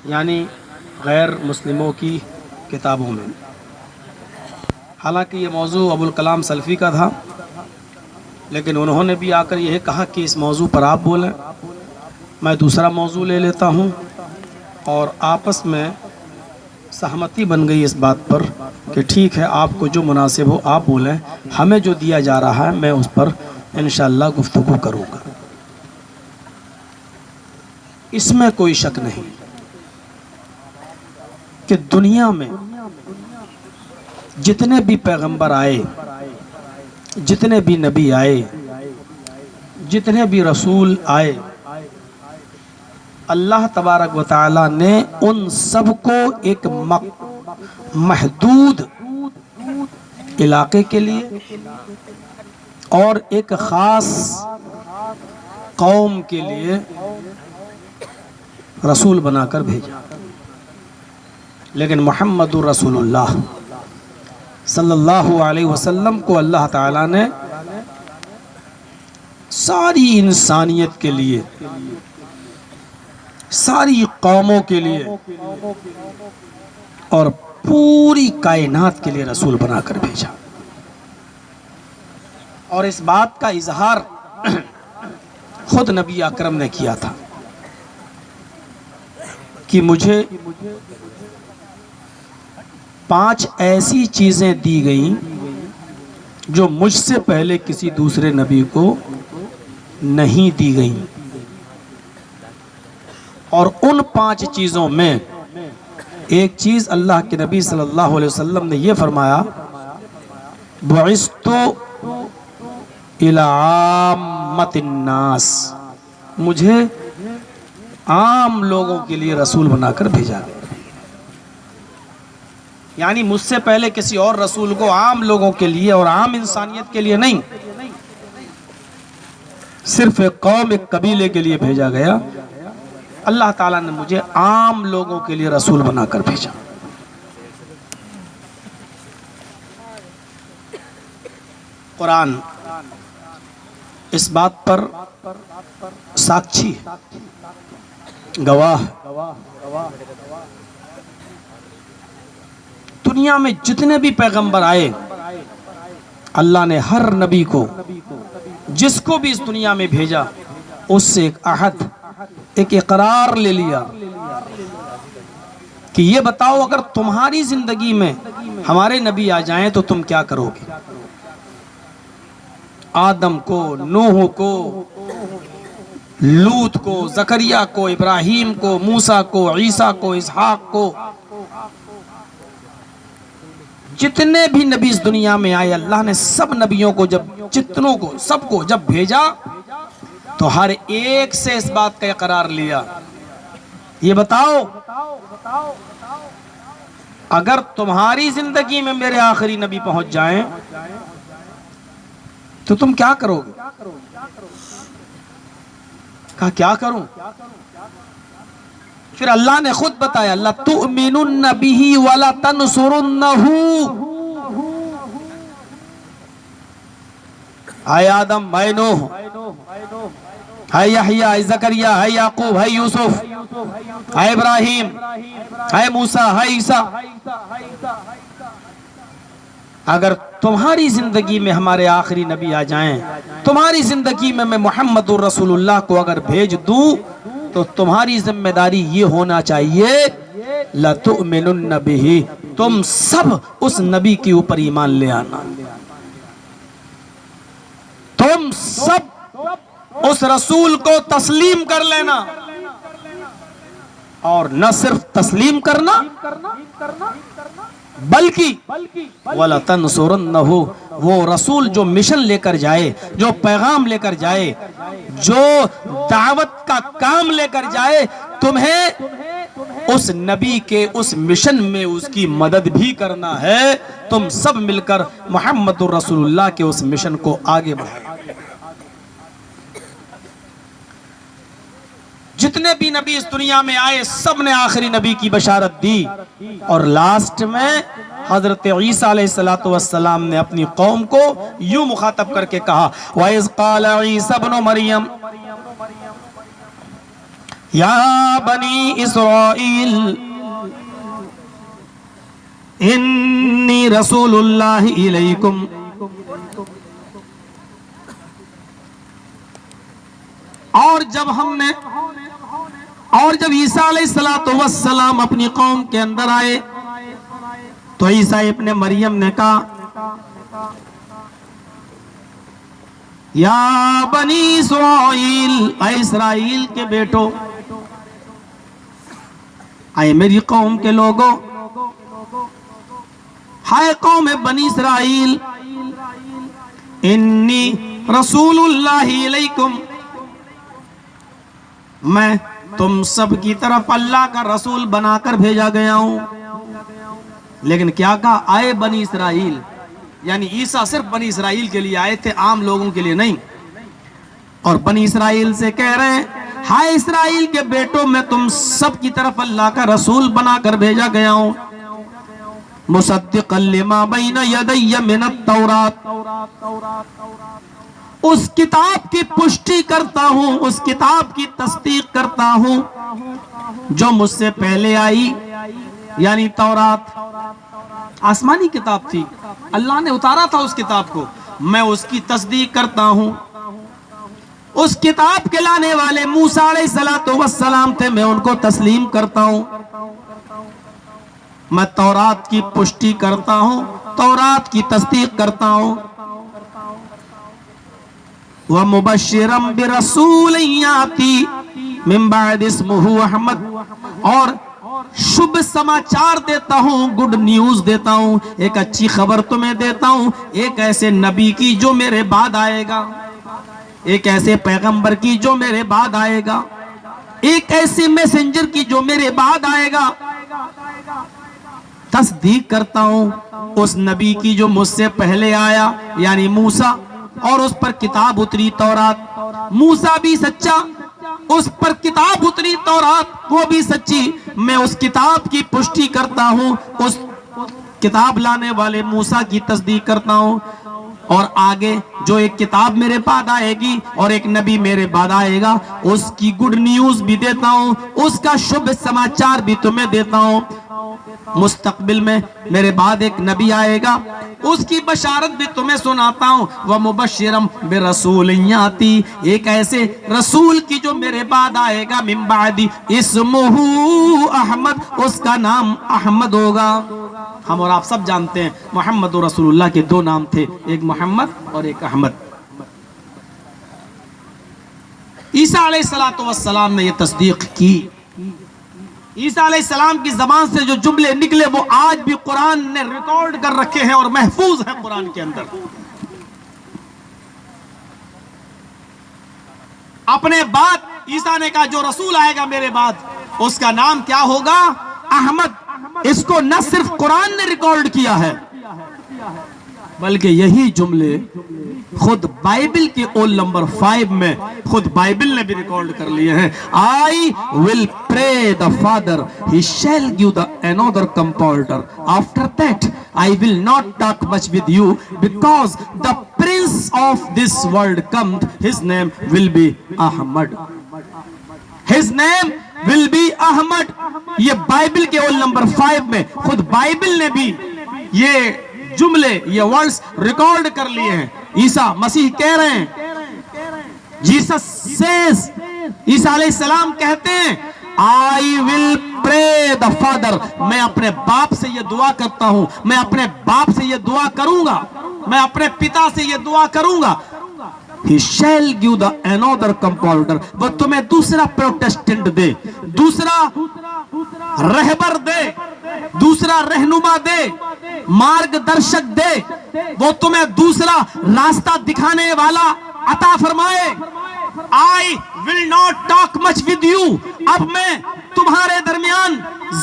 यानी गैर मुस्लिमों की किताबों में। हालांकि ये मौजू अबुल कलाम सल्फ़ी का था, लेकिन उन्होंने भी आकर यह कहा कि इस मौजू पर आप बोलें। मैं दूसरा मौजू ले लेता हूँ और आपस में सहमति बन गई इस बात पर कि ठीक है, आपको जो मुनासिब हो आप बोलें, हमें जो दिया जा रहा है मैं उस पर इंशाअल्लाह गुफ्तगू करूँगा। इसमें कोई शक नहीं कि दुनिया में जितने भी पैगंबर आए, जितने भी नबी आए, जितने भी रसूल आए, अल्लाह तबारक व तआला ने उन सबको एक महदूद इलाके के लिए और एक ख़ास कौम के लिए रसूल बनाकर भेजा। लेकिन मुहम्मदुर रसूलुल्लाह सल्लल्लाहु अलैहि वसल्लम को अल्लाह ताला ने सारी इंसानियत के लिए, सारी कौमों के लिए और पूरी कायनात के लिए रसूल बनाकर भेजा। और इस बात का इजहार खुद नबी अकरम ने किया था कि मुझे 5 ऐसी चीज़ें दी गईं जो मुझसे पहले किसी दूसरे नबी को नहीं दी गईं, और उन 5 चीज़ों में एक चीज़ अल्लाह के नबी सल्लल्लाहु अलैहि वसल्लम ने यह फरमाया, बुइस्तु इला आम्मतिन नास, मुझे आम लोगों के लिए रसूल बनाकर भेजा गया। यानी मुझसे पहले किसी और रसूल को आम लोगों के लिए और आम इंसानियत के लिए नहीं, सिर्फ एक कौम, एक कबीले के लिए भेजा गया। अल्लाह ताला ने मुझे आम लोगों के लिए रसूल बनाकर भेजा। कुरान इस बात पर साक्षी, गवाह। दुनिया में जितने भी पैगंबर आए, अल्लाह ने हर नबी को, जिसको भी इस दुनिया में भेजा, उससे एक अहद, एक इकरार ले लिया कि ये बताओ अगर तुम्हारी जिंदगी में हमारे नबी आ जाएं तो तुम क्या करोगे। आदम को, नूह को, लूत को, जकरिया को, इब्राहिम को, मूसा को, ईसा को, इसहाक को, जितने भी नबी इस दुनिया में आए, अल्लाह ने सब नबियों को, जब जितनों को, सबको जब भेजा तो हर एक से इस बात का इकरार लिया, ये बताओ अगर तुम्हारी जिंदगी में मेरे आखिरी नबी पहुंच जाएं तो तुम क्या करोगे। कहा क्या करूं। फिर अल्लाह ने खुद बताया, ला तुमिनुन्न बिही वला तनसुरुन्नहु, हाय आदम, हाय नूह, हाय यहया, हाय जकरिया, हाय याकूब, हाय यूसुफ, हाय इब्राहिम, हाय मूसा, हाय ईसा, अगर तुम्हारी जिंदगी में हमारे आखिरी नबी आ जाएं, तुम्हारी जिंदगी में मैं मुहम्मदुर रसूलुल्लाह को अगर भेज दूं तो तुम्हारी जिम्मेदारी ये होना चाहिए, ला तुमिनुन्न बिही, तुम सब उस नबी के ऊपर ईमान ले आना, तुम सब उस रसूल को तस्लीम कर लेना, और न सिर्फ तस्लीम करना बल्कि वला तनसुरुन्नहु, वो रसूल जो मिशन लेकर जाए, जो पैगाम लेकर जाए, जो दावत का काम लेकर जाए, तुम्हें उस नबी के उस मिशन में उसकी मदद भी करना है। तुम सब मिलकर मुहम्मदुर रसूलुल्लाह के उस मिशन को आगे बढ़ाओ। जितने भी नबी इस दुनिया में आए, सब ने आखिरी नबी की बशारत दी, और लास्ट में हजरत ईसा अलैहिस्सलातु वस्सलाम ने अपनी कौम को यूं मुखातब करके कहा, वइज़ क़ाल ईसा इब्न मरियम या बनी इसराइल इन्नी रसूलुल्लाहि इलैकुम। और जब ईसा अलैहिस्सलातु वस्सलाम अपनी कौम के अंदर आए तो ईसा इब्ने मरियम ने कहा, या बनी इसराइल, ऐ इसराइल के बेटो, आए मेरी कौम के लोगों, हाय कौम बनी इसराइल, इन्नी रसूलुल्लाहि इलैकुम, मैं तुम सब की तरफ अल्लाह का रसूल बनाकर भेजा गया हूं। लेकिन क्या कहा, आए बनी इसराइल, यानी ईसा सिर्फ बनी इसराइल के लिए आए थे, आम लोगों के लिए नहीं। और बनी इसराइल से कह रहे हैं, हाय इसराइल के बेटों, मैं तुम सब की तरफ अल्लाह का रसूल बनाकर भेजा गया हूं। मुसद्दिक़न लिमा बैना यदैया मिनत तौरात, उस किताब की पुष्टि करता हूं, उस किताब की तस्दीक करता हूं जो मुझसे पहले आई, यानी तौरात आसमानी किताब थी, अल्लाह ने उतारा था उस किताब को, मैं उसकी तस्दीक करता हूं। उस किताब के लाने वाले मूसा अलैहिस्सलातु वस्सलाम थे, मैं उनको तस्लीम करता हूं। मैं तौरात की पुष्टि करता हूं, तौरात की तस्दीक करता हूं। व मुबश्शिरम बिरसूलिन याती मिन बाद इस्मुहु अहमद, और शुभ समाचार देता हूं, गुड न्यूज देता हूं, एक अच्छी खबर तुम्हें देता हूं, एक ऐसे नबी की जो मेरे बाद आएगा, एक ऐसे पैगंबर की जो मेरे बाद आएगा, एक ऐसे मैसेंजर की जो मेरे बाद आएगा। तस्दीक करता हूं उस नबी की जो मुझसे पहले आया, यानी मूसा, और उस पर किताब उतरी तौरात। मूसा भी सच्चा, उस पर किताब उतरी तौरात, वो भी सच्ची। मैं उस किताब की पुष्टि करता हूं, उस किताब लाने वाले मूसा की तस्दीक करता हूं। और आगे जो एक किताब मेरे बाद आएगी और एक नबी मेरे बाद आएगा, उसकी गुड न्यूज भी देता हूं, उसका शुभ समाचार भी तुम्हें देता हूं। मुस्तकबिल में मेरे बाद एक नबी आएगा, उसकी बशारत भी तुम्हें सुनाता हूं। व मुबश्शिरम बिरसूलिन याती, एक ऐसे रसूल की जो मेरे बाद आएगा, मिन बादी इस्मुहु अहमद, उसका नाम अहमद होगा। हम और आप सब जानते हैं मोहम्मद और रसूलुल्लाह के दो नाम थे, एक मोहम्मद और एक अहमद। ईसा अलैहिस्सलातु वस्सलाम ने यह तस्दीक की। ईसा अलैहिस्सलाम की जबान से जो जुमले निकले वो आज भी कुरान ने रिकॉर्ड कर रखे हैं और महफूज है कुरान के अंदर। अपने बाद ईसा ने कहा जो रसूल आएगा मेरे बाद, उसका नाम क्या होगा? अहमद। इसको न सिर्फ कुरान ने रिकॉर्ड किया है, बल्कि यही जुमले खुद बाइबल के ओल नंबर 5 में खुद बाइबल ने भी रिकॉर्ड कर लिए हैं। I will pray the father, he shall give the another comforter, after that I will not talk much with you, because the prince of this world comes, his name will be Ahmad, his name will be Ahmad. ये Bible के ओल number 5 में खुद Bible ने भी ये जुमले, ये वर्ड्स रिकॉर्ड कर लिए हैं। ईसा मसीह कह रहे हैं, जीसस सेज, ईसा अलैहिस्सलाम कहते हैं, I will pray the father, मैं अपने बाप से ये दुआ करता हूं, मैं अपने बाप से ये दुआ करूंगा, मैं अपने पिता से ये दुआ करूंगा, he shall give the another comforter, वो तुम्हें दूसरा प्रोटेस्टेंट दे, दूसरा रहबर दे, दूसरा रहनुमा दे, मार्गदर्शक दे, वो तुम्हें दूसरा रास्ता दिखाने वाला अता फरमाए। आई will not talk much with you, अब मैं तुम्हारे दरमियान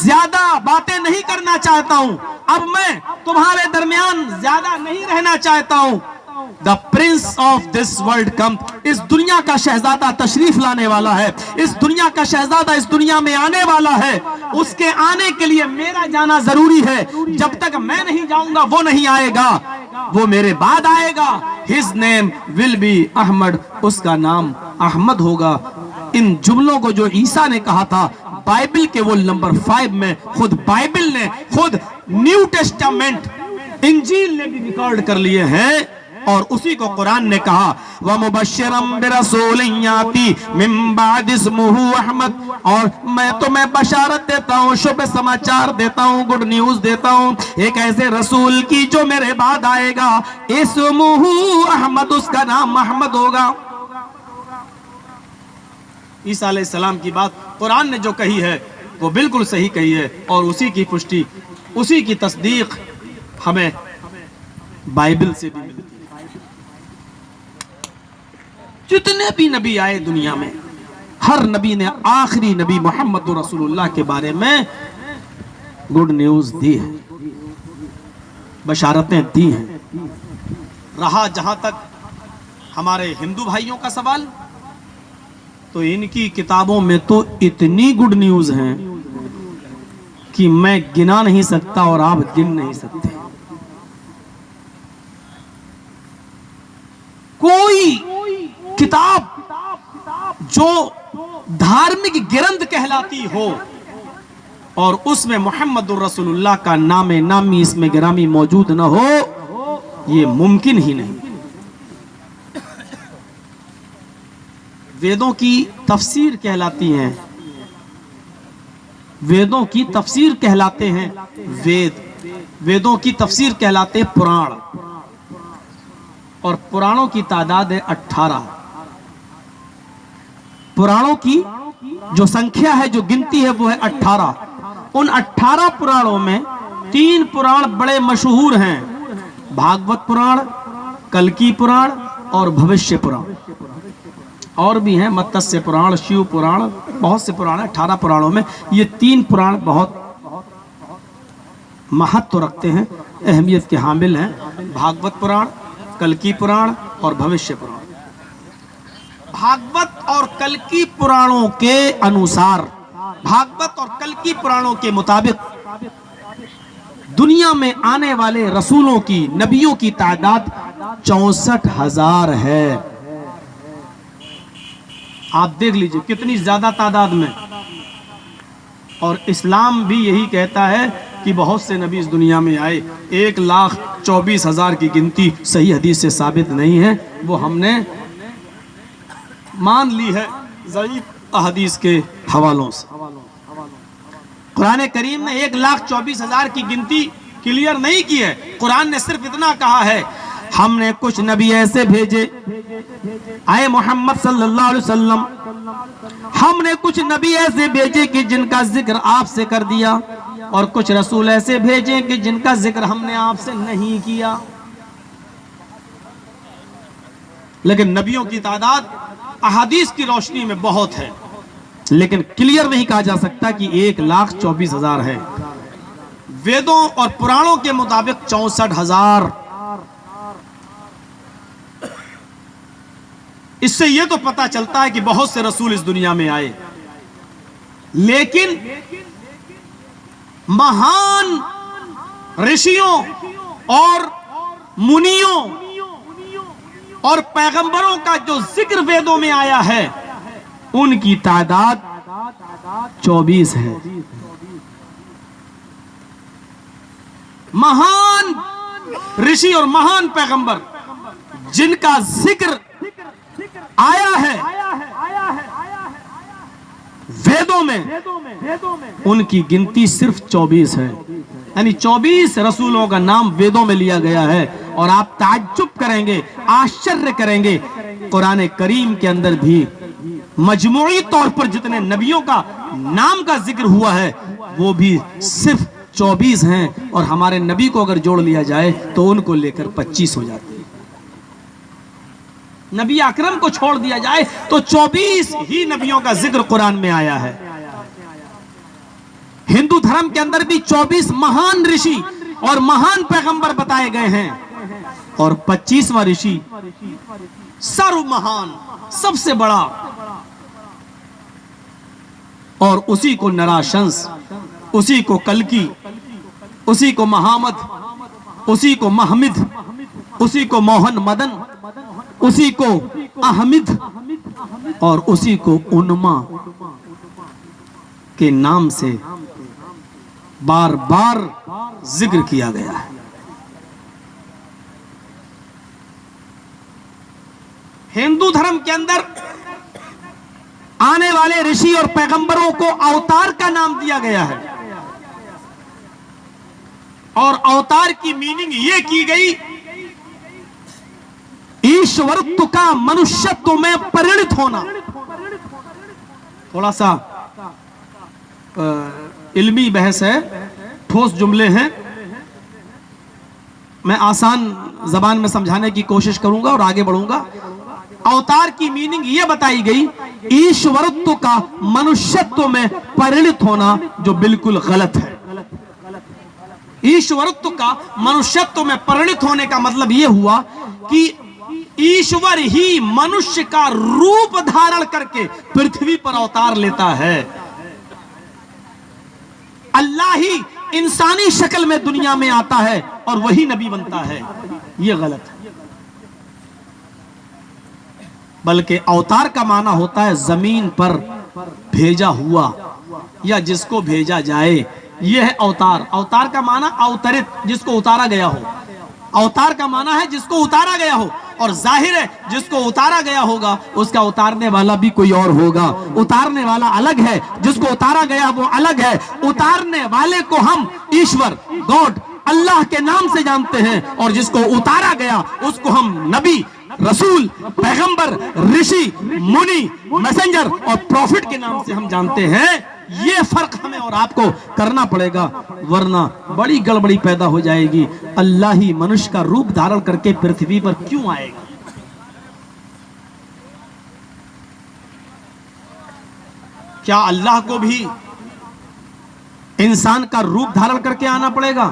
ज्यादा बातें नहीं करना चाहता हूं, अब मैं तुम्हारे दरमियान ज्यादा नहीं रहना चाहता हूं। The prince of this world कम, इस दुनिया का शहजादा तशरीफ लाने वाला है, इस दुनिया का शहजादा इस दुनिया में आने वाला है, उसके आने के लिए मेरा जाना जरूरी है, जब तक मैं नहीं जाऊंगा वो नहीं आएगा, वो मेरे बाद आएगा। His name will be Ahmad, उसका नाम अहमद होगा। इन जुमलों को जो ईसा ने कहा था बाइबल के वो नंबर 5 में खुद बाइबल ने, खुद न्यू टेस्टामेंट इंजील ने भी रिकॉर्ड कर लिए हैं। और उसी को कुरान ने कहा व मुबश्शिरम बिरसूलिन याती मिन बाद इस्मुहु अहमद, और मैं तुम्हें बशारत देता हूँ, शुभ समाचार देता हूँ, गुड न्यूज देता हूँ एक ऐसे रसूल की जो मेरे बाद आएगा, इस्मुहु अहमद, उसका नाम अहमद होगा। ईसा अलैहिस्सलाम की बात कुरान ने जो कही है वो बिल्कुल सही कही है, और उसी की पुष्टि, उसी की तस्दीक हमें बाइबल से भी मिलती है। जितने भी नबी आए दुनिया में, हर नबी ने आखिरी नबी मोहम्मद रसूलुल्लाह के बारे में गुड न्यूज दी है, बशारतें दी हैं। रहा जहां तक हमारे हिंदू भाइयों का सवाल, तो इनकी किताबों में तो इतनी गुड न्यूज हैं कि मैं गिना नहीं सकता और आप गिन नहीं सकते। कोई किताब जो धार्मिक ग्रंथ कहलाती हो और उसमें मोहम्मद रसूलुल्लाह का नामे नामी इसमें गिरामी मौजूद न हो, ये मुमकिन ही नहीं। वेदों की तफसीर कहलाती हैं, वेदों की तफसीर कहलाते हैं वेद, वेदों की तफसीर कहलाते हैं पुराण, और पुराणों की तादाद है 18। पुराणों की जो संख्या है, जो गिनती है, वो है 18। उन 18 पुराणों में 3 पुराण बड़े मशहूर हैं, भागवत पुराण, कल्की पुराण और भविष्य पुराण। और भी हैं मत्स्य पुराण, शिव पुराण, बहुत से पुराण हैं। 18 पुराणों में ये 3 पुराण बहुत महत्व रखते हैं, अहमियत के हामिल हैं, भागवत पुराण, कल्की पुराण और भविष्य पुराण। भागवत और कल्की पुराणों के अनुसार, भागवत और कल्की पुराणों के मुताबिक दुनिया में आने वाले रसूलों की, नबियों की तादाद 64,000 है। आप देख लीजिए कितनी ज्यादा तादाद में। और इस्लाम भी यही कहता है कि बहुत से नबी इस दुनिया में आए। 1,24,000 की गिनती सही हदीस से साबित नहीं है, वो हमने मान ली है ज़ईफ़ हदीस के हवालों से। कुरान करीम ने 1,24,000 की गिनती क्लियर नहीं की है। कुरान ने सिर्फ इतना कहा है, हमने कुछ नबी ऐसे भेजे, आए मोहम्मद सल्लल्लाहु अलैहि वसल्लम, हमने कुछ नबी ऐसे भेजे कि जिनका जिक्र आपसे कर दिया, और कुछ रसूल ऐसे भेजे कि जिनका जिक्र हमने आपसे नहीं किया। लेकिन नबियों की तादाद अहादीस की रोशनी में बहुत है, लेकिन क्लियर नहीं कहा जा सकता कि 1,24,000 है। वेदों और पुराणों के मुताबिक 64,000। इससे यह तो पता चलता है कि बहुत से रसूल इस दुनिया में आए, लेकिन महान ऋषियों और मुनियों और पैगंबरों का जो जिक्र वेदों में आया है, उनकी तादाद 24 है। महान ऋषि और महान पैगंबर जिनका जिक्र आया है वेदों में, उनकी गिनती सिर्फ 24 है। यानी 24 रसूलों का नाम वेदों में लिया गया है। और आप ताज्जुब करेंगे, आश्चर्य करेंगे, कुरान करीम के अंदर भी मजमूई तौर पर जितने नबियों का नाम का जिक्र हुआ है वो भी सिर्फ 24 हैं, और हमारे नबी को अगर जोड़ लिया जाए तो उनको लेकर 25 हो जाते हैं। नबी अकरम को छोड़ दिया जाए तो 24 ही नबियों का जिक्र कुरान में आया है। हिंदू धर्म के अंदर भी 24 महान ऋषि और महान पैगंबर बताए गए हैं, और 25वां ऋषि सर्व महान, सबसे बड़ा, और उसी को नराशंस, उसी को कल्की, उसी को महामद, उसी को महमिद, उसी को मोहन मदन, उसी को अहमिद, और उसी को उन्मा के नाम से बार बार जिक्र किया गया है। हिंदू धर्म के अंदर आने वाले ऋषि और पैगंबरों को अवतार का नाम दिया गया है और अवतार की मीनिंग यह की गई ईश्वरत्व का मनुष्यत्व में परिणत होना। थोड़ा सा इल्मी बहस है, ठोस जुमले हैं, मैं आसान जबान में समझाने की कोशिश करूंगा और आगे बढ़ूंगा। अवतार की मीनिंग यह बताई गई ईश्वरत्व का मनुष्यत्व में परिणत होना, जो बिल्कुल गलत है। ईश्वरत्व का मनुष्यत्व में परिणत होने का मतलब यह हुआ कि ईश्वर ही मनुष्य का रूप धारण करके पृथ्वी पर अवतार लेता है। अल्लाह ही इंसानी शक्ल में दुनिया में आता है और वही नबी बनता है। यह गलत है। बल्कि अवतार का माना होता है जमीन पर भेजा हुआ या जिसको भेजा जाए, यह है अवतार। अवतार का माना अवतरित, जिसको उतारा गया हो। अवतार का माना है जिसको उतारा गया हो, और जाहिर है जिसको उतारा गया होगा उसका उतारने वाला भी कोई और होगा। उतारने वाला अलग है, जिसको उतारा गया वो अलग है। उतारने वाले को हम ईश्वर, गॉड, अल्लाह के नाम से जानते हैं और जिसको उतारा गया उसको हम नबी, रसूल, पैगंबर, ऋषि, मुनि, मैसेंजर और प्रॉफिट के नाम से हम जानते हैं। ये फर्क हमें और आपको करना पड़ेगा, वरना बड़ी गड़बड़ी पैदा हो जाएगी। अल्लाह ही मनुष्य का रूप धारण करके पृथ्वी पर क्यों आएगा? क्या अल्लाह को भी इंसान का रूप धारण करके आना पड़ेगा?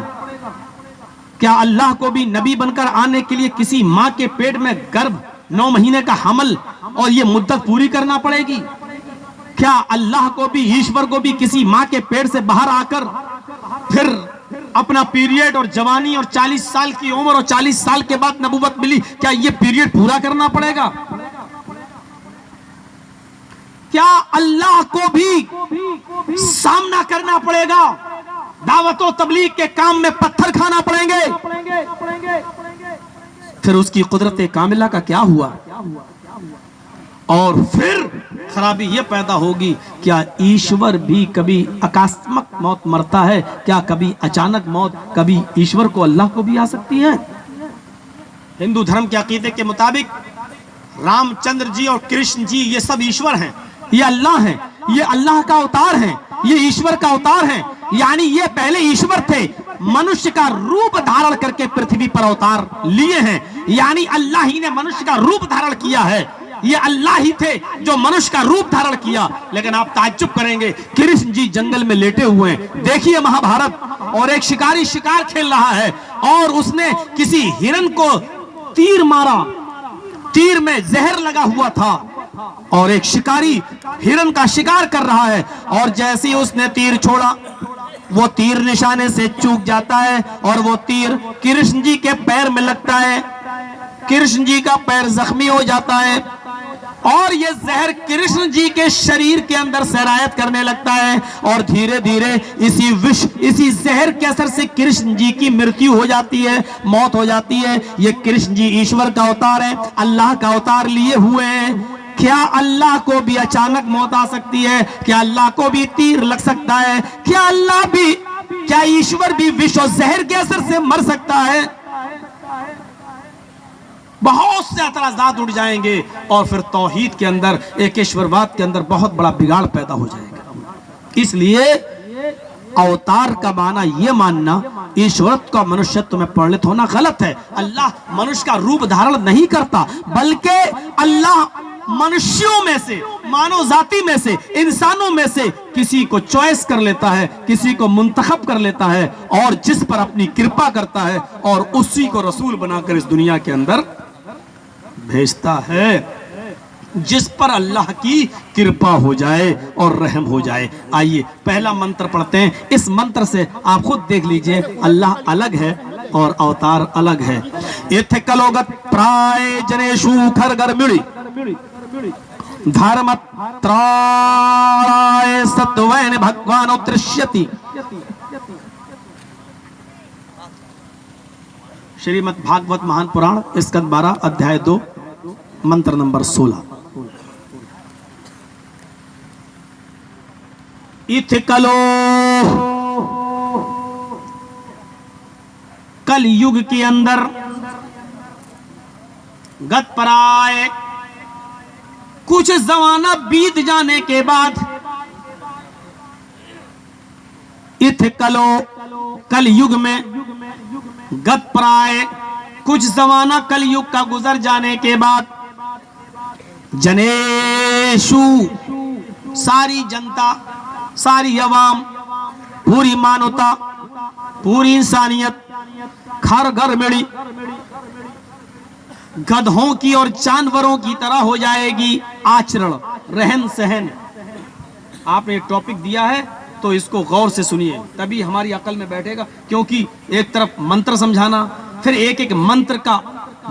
क्या अल्लाह को भी नबी बनकर आने के लिए किसी मां के पेट में गर्भ 9 महीने का हमल और ये मुद्दत पूरी करना पड़ेगी? क्या अल्लाह को भी, ईश्वर को भी किसी मां के पेट से बाहर आकर फिर अपना पीरियड और जवानी और 40 साल की उम्र और 40 साल के बाद नबूवत मिली, क्या ये पीरियड पूरा करना पड़ेगा? क्या अल्लाह को भी सामना करना पड़ेगा? दावत और तबलीग के काम में पत्थर खाना पड़ेंगे? फिर उसकी कुदरत कामिला का क्या हुआ? और फिर खराबी यह पैदा होगी, क्या ईश्वर भी कभी आकस्मिक मौत मरता है? क्या कभी अचानक मौत कभी ईश्वर को, अल्लाह को भी आ सकती है? हिंदू धर्म के अकीदे के मुताबिक रामचंद्र जी और कृष्ण जी ये सब ईश्वर हैं, ये अल्लाह हैं, ये अल्लाह का अवतार हैं, ये ईश्वर का अवतार हैं। यानी ये पहले ईश्वर थे, मनुष्य का रूप धारण करके पृथ्वी पर अवतार लिए हैं। यानी अल्लाह ही ने मनुष्य का रूप धारण किया है। ये अल्लाह ही थे जो मनुष्य का रूप धारण किया। लेकिन आप ताज्जुब करेंगे, कृष्ण जी जंगल में लेटे हुए हैं, देखिए महाभारत, और एक शिकारी शिकार खेल रहा है और उसने किसी हिरन को तीर मारा, तीर में जहर लगा हुआ था और एक शिकारी हिरन का शिकार कर रहा है, और जैसे ही उसने तीर छोड़ा वो तीर निशाने से चूक जाता है और वो तीर कृष्ण जी के पैर में लगता है। कृष्ण जी का पैर जख्मी हो जाता है और ये जहर कृष्ण जी के शरीर के अंदर सरायत करने लगता है और धीरे धीरे इसी विष, इसी जहर के असर से कृष्ण जी की मृत्यु हो जाती है, मौत हो जाती है। ये कृष्ण जी ईश्वर का अवतार है, अल्लाह का अवतार लिए हुए हैं। क्या अल्लाह को भी अचानक मौत आ सकती है? क्या अल्लाह को भी तीर लग सकता है? क्या अल्लाह भी, क्या ईश्वर भी विष और जहर के असर से मर सकता है? बहुत से एतराज़ात उठ जाएंगे और फिर तौहीद के अंदर, एक ईश्वरवाद के अंदर बहुत बड़ा बिगाड़ पैदा हो जाएगा। इसलिए अवतार का माना यह मानना ईश्वरत्व का मनुष्यत्व में परिणत होना गलत है। अल्लाह मनुष्य का रूप धारण नहीं करता, बल्कि अल्लाह मनुष्यों में से, मानव जाति में से, इंसानों में से किसी को चॉइस कर लेता है, किसी को मुंतखब कर लेता है और जिस पर अपनी कृपा करता है और उसी को रसूल बनाकर इस दुनिया के अंदर भेजता है, जिस पर अल्लाह की कृपा हो जाए और रहम हो जाए। आइए पहला मंत्र पढ़ते हैं। इस मंत्र से आप खुद देख लीजिए, अल्लाह अलग है और अवतार अलग है। इत्थे कलोगत प्राय जनेशु खरगर मिड़ी धर्मत्राणाय सत्वैन भगवान उत्तरिष्यति। श्रीमद् भागवत महान पुराण स्कंद 12 अध्याय 2 मंत्र नंबर 16। इथ कलो, कल युग के अंदर गतपराय कुछ जमाना बीत जाने के बाद, इथ कलो कल युग में, गतपराय कुछ जमाना कल युग का गुजर जाने के बाद, जनेशु सारी जनता, सारी अवाम, पूरी मानवता, पूरी इंसानियत घर घर मिली गधों की और जानवरों की तरह हो जाएगी आचरण, रहन सहन। आपने टॉपिक दिया है तो इसको गौर से सुनिए, तभी हमारी अकल में बैठेगा। क्योंकि एक तरफ मंत्र समझाना, फिर एक एक मंत्र का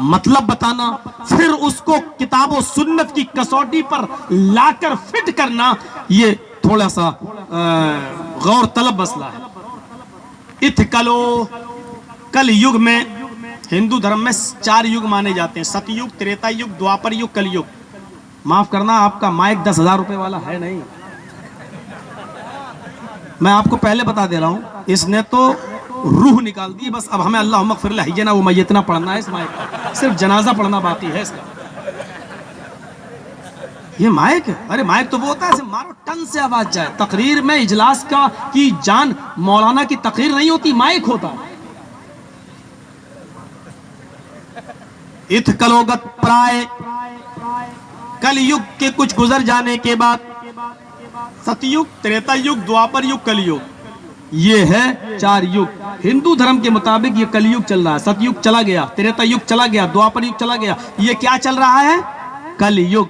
मतलब बताना, फिर उसको किताबों सुन्नत की कसौटी पर लाकर फिट करना, ये थोड़ा सा गौर तलब मसला है। इथ कलो, कल युग में, हिंदू धर्म में 4 युग माने जाते हैं, सतयुग, त्रेता युग, द्वापर युग, कलयुग। माफ करना, आपका माइक 10,000 रुपए वाला है नहीं, मैं आपको पहले बता दे रहा हूं। इसने तो रूह निकाल दी बस। अब हमें अल्लाह मग़फ़िर लना वो मैयतना पढ़ना है, इस माइक का सिर्फ जनाजा पढ़ना बाकी है इसका। ये माइक, अरे माइक तो वो होता है मारो टन से आवाज जाए। तकरीर में इजलास का की जान मौलाना की तकरीर नहीं होती, माइक होता है। इथ कलोगत प्राय, कल युग के कुछ गुजर जाने के बाद, सतयुग, त्रेता युग, द्वापर युग, कलयुग, ये है 4 युग। हिंदू धर्म के मुताबिक ये कलयुग चल रहा है। सतयुग चला गया, त्रेता युग चला गया, द्वापर युग चला गया, ये क्या चल रहा है? कलयुग।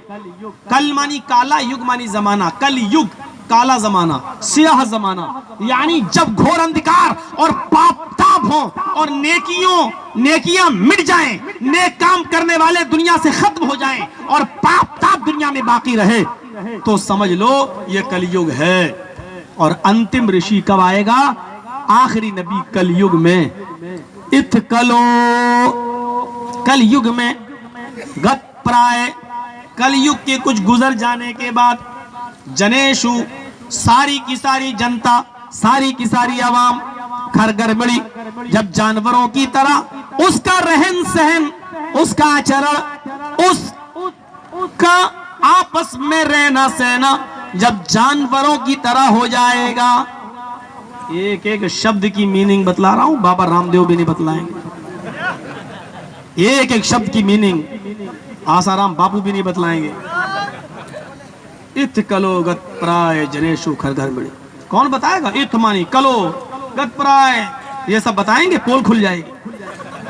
कल मानी काला, युग मानी जमाना। कल युग काला जमाना, स्याह जमाना, यानी जब घोर अंधकार और पाप ताप हो और नेकियां मिट जाएं, नेक काम करने वाले दुनिया से खत्म हो जाएं और पाप ताप दुनिया में बाकी रहे, तो समझ लो ये कलयुग है। और अंतिम ऋषि कब आएगा? आखिरी नबी कलयुग में। इथ कलो, कलयुग में, गत प्राय कलयुग के कुछ गुजर जाने के बाद, जनेशु सारी की सारी जनता, सारी की सारी आवाम घर घर मिली, जब जानवरों की तरह उसका रहन सहन, उसका आचरण, उसका आपस में रहना सहना जब जानवरों की तरह हो जाएगा। एक एक शब्द की मीनिंग बतला रहा हूं, बाबा रामदेव भी नहीं बतलाएंगे। एक एक शब्द की मीनिंग आसाराम बापू भी नहीं बतलाएंगे। इथ कलो गत प्राय जनेशु घर घर मिले, कौन बताएगा? इथ मानी कलो, गत प्राय, ये सब बताएंगे, पोल खुल जाएगी।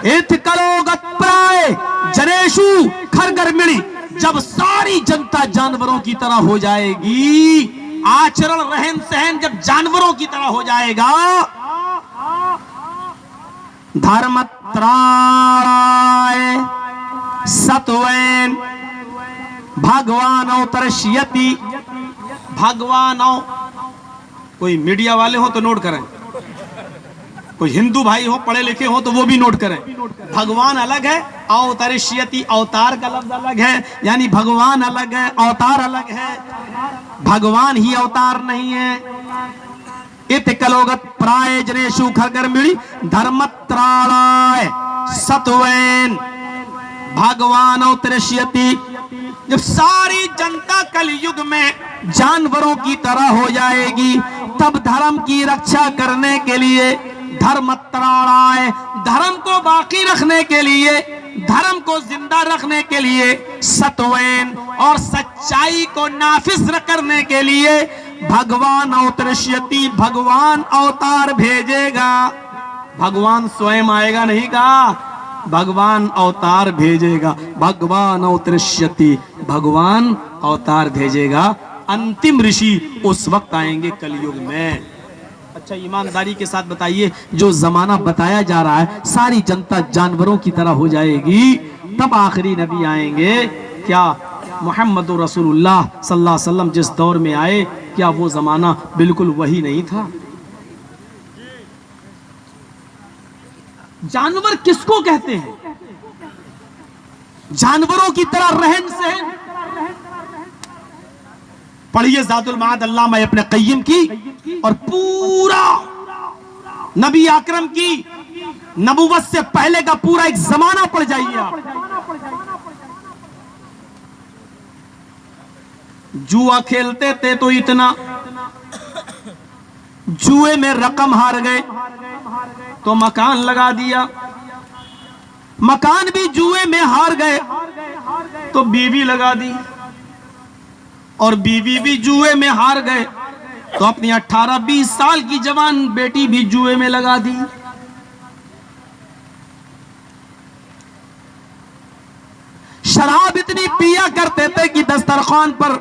इथ कलो गत प्राय जनेशु घर घर मिली, जब सारी जनता जानवरों की तरह हो जाएगी, आचरण रहन सहन जब जानवरों की तरह हो जाएगा, धर्मत्राय सत्वेन भगवान अवतरष्यति। भगवान, कोई मीडिया वाले हो तो नोट करें, कोई हिंदू भाई हो पढ़े लिखे हो तो वो भी नोट करें। भगवान अलग है, अवतरष्यति अवतार का लफ्ज अलग है, यानी भगवान अलग है, अवतार अलग है। भगवान ही अवतार नहीं है। इत कलोगत प्राय जनेशु खरगर मिली, धर्मत्राणाय सत्वेन भगवान अवतरष्यति। जब सारी जनता कलयुग में जानवरों की तरह हो जाएगी, तब धर्म की रक्षा करने के लिए, धर्मत्राणाय धर्म को बाकी रखने के लिए, धर्म को जिंदा रखने के लिए, सत्वेन और सच्चाई को नाफिज करने के लिए भगवान अवतरष्यति, भगवान अवतार भेजेगा। भगवान स्वयं आएगा नहीं कहा, भगवान अवतार भेजेगा। भगवान अवतरष्यति, भगवान अवतार भेजेगा। अंतिम ऋषि उस वक्त आएंगे कलयुग में। अच्छा, ईमानदारी के साथ बताइए, जो जमाना बताया जा रहा है सारी जनता जानवरों की तरह हो जाएगी, तब आखिरी नबी आएंगे। क्या मोहम्मद रसूलुल्लाह सल्लल्लाहु अलैहि वसल्लम जिस दौर में आए, क्या वो ज़माना बिल्कुल वही नहीं था? जानवर किसको कहते हैं? जानवरों की तरह रहन सहन। पढ़िए ज़ादुल माद अल्लामा इब्न क़य्यिम की, और पूरा नबी अकरम की नबुवत से पहले का पूरा एक जमाना पड़ जाइए आप। जुआ खेलते थे तो इतना, जुए में रकम हार गए तो मकान लगा दिया, मकान भी जुए में हार गए तो बीवी लगा दी, और बीवी भी जुए में हार गए तो अपनी 18-20 साल की जवान बेटी भी जुए में लगा दी। शराब इतनी पिया करते थे कि दस्तरखान पर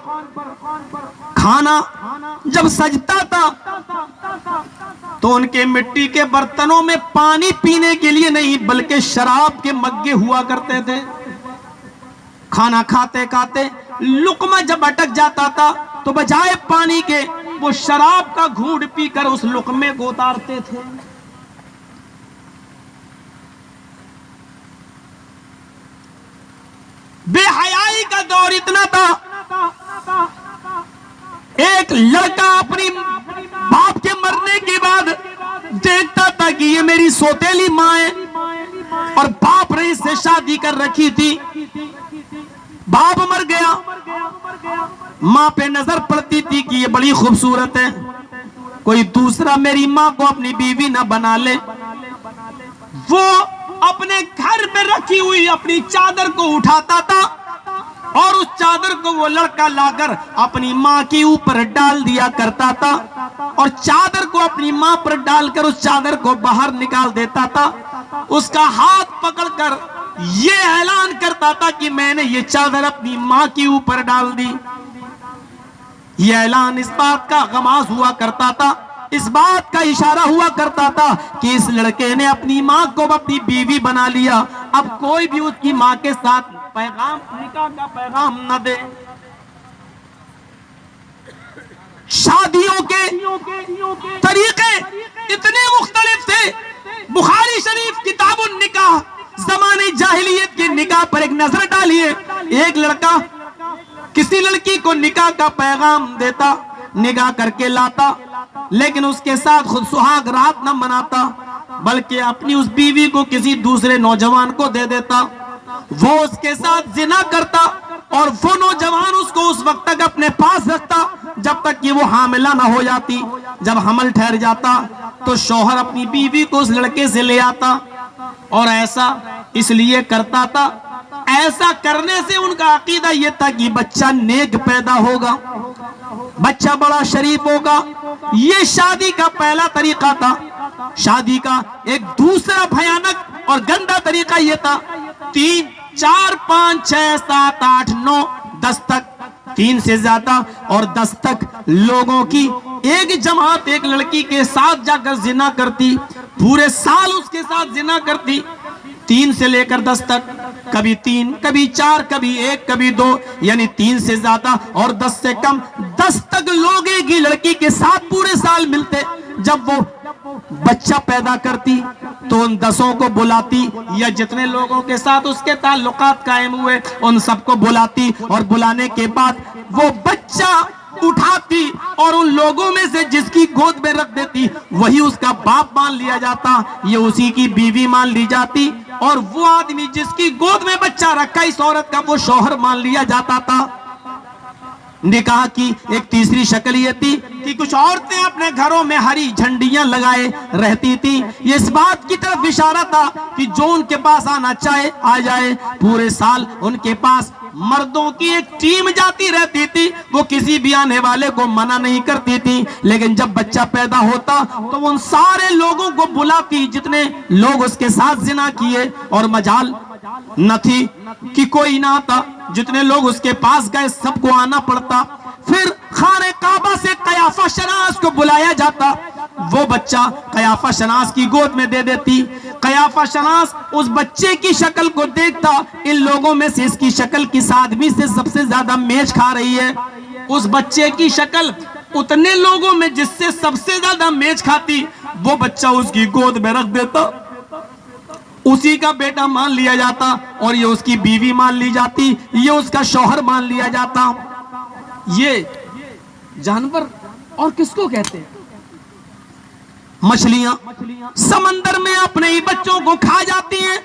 खाना जब सजता था तो उनके मिट्टी के बर्तनों में पानी पीने के लिए नहीं बल्कि शराब के मग्गे हुआ करते थे। खाना खाते खाते लुकमा जब अटक जाता था तो बजाय पानी के वो शराब का घूंट पीकर उस लुकमे को उतारते थे। बेहयाई का दौर इतना था, एक लड़का अपनी बाप के मरने के बाद देखता था कि ये मेरी सौतेली माँ है, और बाप ने इससे शादी कर रखी थी, बाप मर गया, माँ पे नजर पड़ती थी कि ये बड़ी खूबसूरत है, कोई दूसरा मेरी माँ को अपनी बीवी ना बना ले। वो अपने घर में रखी हुई अपनी चादर को उठाता था और उस चादर को वो लड़का लाकर अपनी माँ के ऊपर डाल दिया करता था, और चादर को अपनी माँ पर डालकर उस चादर को बाहर निकाल देता था। उसका हाथ पकड़कर ये ऐलान करता था कि मैंने ये चादर अपनी माँ के ऊपर डाल दी। ये ऐलान इस बात का गमाज हुआ करता था, इस बात का इशारा हुआ करता था कि इस लड़के ने अपनी माँ को अपनी बीवी बना लिया, अब कोई भी उसकी माँ के साथ पैगाम, निकाह का पैगाम न दे। शादियों के तरीके इतने मुख्तलिफ थे। बुखारी शरीफ किताबुन निकाह, ज़माने जाहिलियत के निकाह पर एक नजर डालिए। एक लड़का किसी लड़की को निकाह का पैगाम देता, निकाह करके लाता, लेकिन उसके साथ खुद सुहाग रात न मनाता बल्कि अपनी उस बीवी को किसी दूसरे नौजवान को दे देता। वो उसके साथ जिना करता और वो नौजवान उसको उस वक्त तक अपने पास रखता जब तक कि वो हामिला ना हो जाती। जब हमल ठहर जाता तो शौहर अपनी बीवी को उस लड़के से ले आता, और ऐसा इसलिए करता था, ऐसा करने से उनका अकीदा यह था कि बच्चा नेक पैदा होगा, बच्चा बड़ा शरीफ होगा। ये शादी का पहला तरीका था। शादी का एक दूसरा भयानक और गंदा तरीका यह था, 3, 4, 5, 6, 7, 8, 9, 10 तक, 3 से ज्यादा और 10 तक लोगों की एक जमात एक लड़की के साथ जाकर जिना करती, पूरे साल उसके साथ जिना करती, 3 से लेकर 10 तक, कभी 3, कभी 4, कभी 1, कभी 2, यानी 3 से ज्यादा और 10 से कम, 10 तक लोग एक ही लड़की के साथ पूरे साल मिलते। जब वो बच्चा पैदा करती तो उन 10 को बुलाती, या जितने लोगों के साथ उसके ताल्लुकात कायम हुए उन सबको बुलाती, और बुलाने के बाद वो बच्चा उठाती और उन लोगों में से जिसकी गोद में रख देती वही उसका बाप मान लिया जाता, ये उसी की बीवी मान ली जाती, और वो आदमी जिसकी गोद में बच्चा रखा इस औरत का वो शौहर मान लिया जाता था। निकाह की एक तीसरी शक्ल ये थी कि कुछ औरतें अपने घरों में हरी झंडियां लगाए रहती थी। ये इस बात की तरफ इशारा था कि जो उनके पास आना चाहे आ जाए। पूरे साल उनके पास मर्दों की एक टीम जाती रहती थी, वो किसी भी आने वाले को मना नहीं करती थी। लेकिन जब बच्चा पैदा होता तो उन सारे लोगों को बुलाती जितने लोग उसके साथ जिना किए, और मजाल न थी कि कोई ना आता, जितने लोग उसके पास गए सबको आना पड़ता। फिर खाने काबा से कयाफा शनास को बुलाया जाता, वो बच्चा कयाफा शनास की गोद में दे देती। कयाफा शनास उस बच्चे की शक्ल को देखता, इन लोगों में से इसकी शक्ल किस आदमी से सबसे ज्यादा मैच खा रही है। उस बच्चे की शक्ल उतने लोगों में जिससे सबसे ज्यादा मैच खाती, वो बच्चा उसकी गोद में रख देता, उसी का बेटा मान लिया जाता, और ये उसकी बीवी मान ली जाती, ये उसका शौहर मान लिया जाता। ये जानवर और किसको कहते हैं? मछलियां समंदर में अपने ही बच्चों को खा जाती हैं।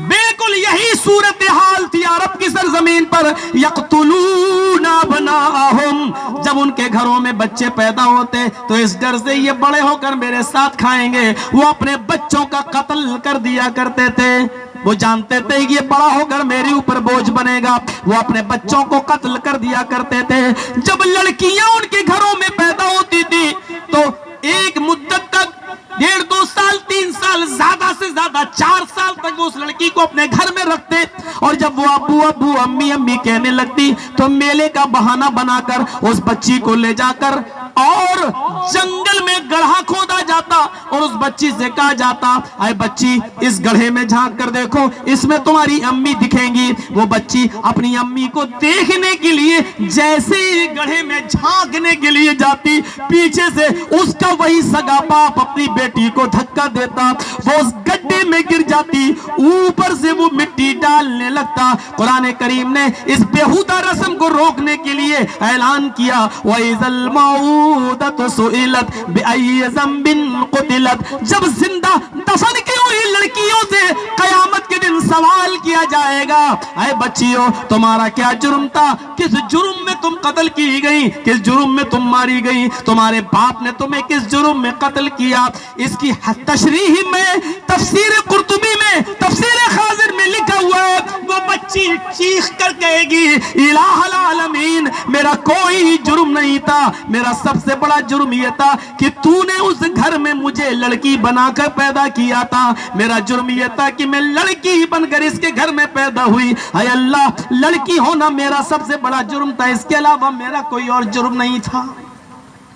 बिल्कुल यही सूरत हाल थी अरब की सरजमीन पर। यक़्तुलूना अबनाअहुम, जब उनके घरों में बच्चे पैदा होते तो इस डर से ये बड़े होकर मेरे साथ खाएंगे, वो अपने बच्चों का कत्ल कर दिया करते थे। वो जानते थे कि ये बड़ा होकर मेरे ऊपर बोझ बनेगा, वो अपने बच्चों को कत्ल कर दिया करते थे। जब लड़कियां उनके घरों में पैदा होती थी तो एक मुद्दत तक 1.5-2 साल 3 साल ज्यादा से ज्यादा 4 साल तक वो उस लड़की को अपने घर में रखते, और जब वो अब्बू अब्बू अम्मी अम्मी कहने लगती तो मेले का बहाना बनाकर उस बच्ची को ले जाकर और जंगल में गड्ढा खोदा जाता और उस बच्ची से कहा जाता, अरे बच्ची इस गड्ढे में झांक कर देखो, इसमें तुम्हारी अम्मी दिखेंगी। वो बच्ची अपनी अम्मी को देखने के लिए जैसे ही गड्ढे में झांकने के लिए जाती, पीछे से उसका वही सगा बाप अपनी बेटी को धक्का देता, वो उस गड्ढे में गिर जाती, ऊपर से वो मिट्टी डालने लगता। कुरान करीम ने इस बेहुदा रस्म को रोकने के लिए ऐलान किया, वइज़ल मऊदतु सुइलत बिअय्यि ज़ंबिन क़ुतिलत, जब जिंदा दफन की हुई लड़कियों से कयामत के दिन सवाल किया जाएगा, ऐ बच्चियों तुम्हारा क्या जुर्म था, किस जुर्म में तुम कत्ल की गई, किस जुर्म में तुम मारी गई, तुम्हारे बाप ने तुम्हें किस जुर्म में कत्ल किया। इसकी तशरीह में तफसीर कुर्तुबी में तफसीर खाजिर में लिखा हुआ है, वो बच्ची चीख कर कहेगी, इलाहुल आलमीन मेरा कोई जुर्म नहीं था, मेरा सबसे बड़ा जुर्म यह था कि तूने उस घर में मुझे लड़की बनाकर पैदा किया था, मेरा जुर्म यह था कि मैं लड़की बनकर इसके घर में पैदा हुई। हाय अल्लाह, लड़की होना मेरा सबसे बड़ा जुर्म था, इसके अलावा मेरा कोई और जुर्म नहीं था।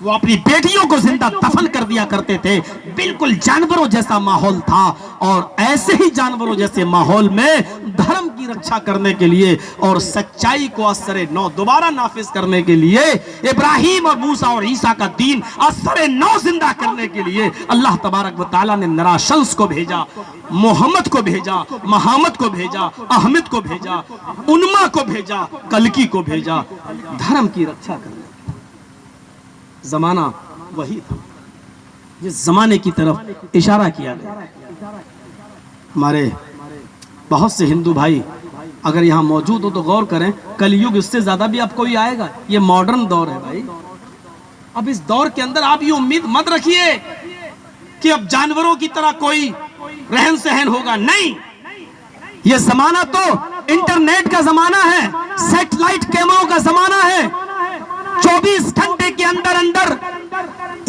वो अपनी बेटियों को जिंदा दफन कर दिया करते थे। बिल्कुल जानवरों जैसा माहौल था, और ऐसे ही जानवरों जैसे माहौल में धर्म की रक्षा करने के लिए और सच्चाई को असरे नौ दोबारा नाफिज करने के लिए, इब्राहिम और मूसा और ईसा का दीन असरे नौ जिंदा करने के लिए अल्लाह तबारक व तआला ने नराशंस को भेजा, मोहम्मद को भेजा, महामद को भेजा, अहमद को भेजा, उन्मा को भेजा, कलकी को भेजा, धर्म की रक्षा करने। जमाना वही था जिस जमाने की तरफ इशारा किया गया। हमारे बहुत से हिंदू भाई अगर यहाँ मौजूद हो तो गौर करें, कलयुग इससे ज्यादा भी अब कोई आएगा। ये मॉडर्न दौर है भाई। अब इस दौर के अंदर आप ये उम्मीद मत रखिए कि अब जानवरों की तरह कोई रहन सहन होगा, नहीं। ये जमाना तो इंटरनेट का जमाना है, सैटेलाइट कैमरों का जमाना है। 24 घंटे के अंदर अंदर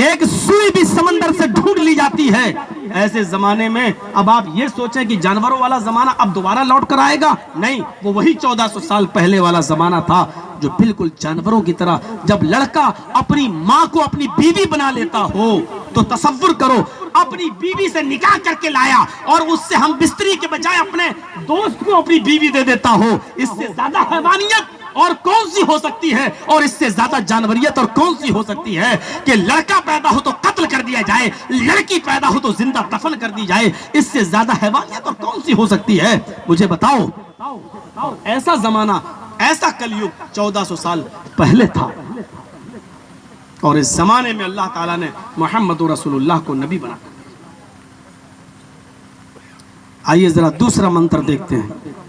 एक सुई भी समंदर से ढूंढ ली जाती है। ऐसे जमाने में अब आप ये सोचें कि जानवरों वाला जमाना अब दोबारा लौट कर आएगा, नहीं। वो वही 1400 साल पहले वाला जमाना था जो बिल्कुल जानवरों की तरह। जब लड़का अपनी माँ को अपनी बीवी बना लेता हो तो तसव्वुर करो, अपनी बीवी से निकाह करके लाया और उससे हम बिस्तरी के बजाय अपने दोस्त को अपनी बीवी दे देता हो, इससे ज्यादा हैवानियत और कौन सी हो सकती है, और इससे ज्यादा जानवरियत और कौन सी हो सकती है कि लड़का पैदा हो तो कत्ल कर दिया जाए, लड़की पैदा हो तो जिंदा दफन कर दी जाए। इससे ज्यादा हैवानियत और कौन सी हो सकती है, मुझे बताओ। ऐसा जमाना, ऐसा कलयुग 1400 साल पहले था, और इस जमाने में अल्लाह ताला ने मोहम्मद रसूलुल्लाह को नबी बना। आइए जरा दूसरा मंत्र देखते हैं।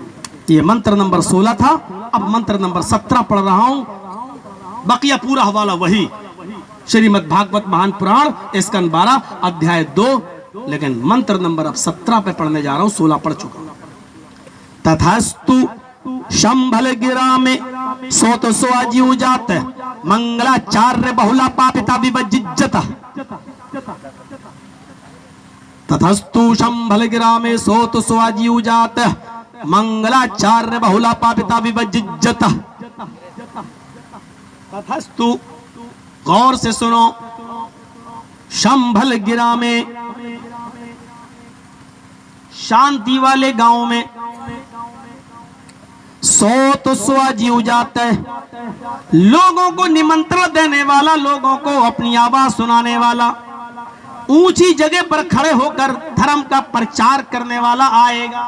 ये मंत्र नंबर 16 था, अब मंत्र नंबर 17 पढ़ रहा हूं। बकिया पूरा हवाला वही, श्रीमद् भागवत महान पुराण स्कंद 12 अध्याय 2, लेकिन मंत्र नंबर अब 17 पे पढ़ने जा रहा हूं, 16 पढ़ चुका हूं। तथास्तु शंभल गिरा में सोत सोआजी उजात मंगलाचार्य बहुला पापिता विभजिज्जत। तथास्तु शंभल गिरा में सोत सोआजी उजात मंगलाचार्य बहुला पापिता विभजिज्जत। तथास्तु, गौर से सुनो, शंभल गिरा में शांति वाले गांव में 100 तो 100 जीव जाते हैं, लोगों को निमंत्रण देने वाला, लोगों को अपनी आवाज सुनाने वाला, ऊंची जगह पर खड़े होकर धर्म का प्रचार करने वाला आएगा।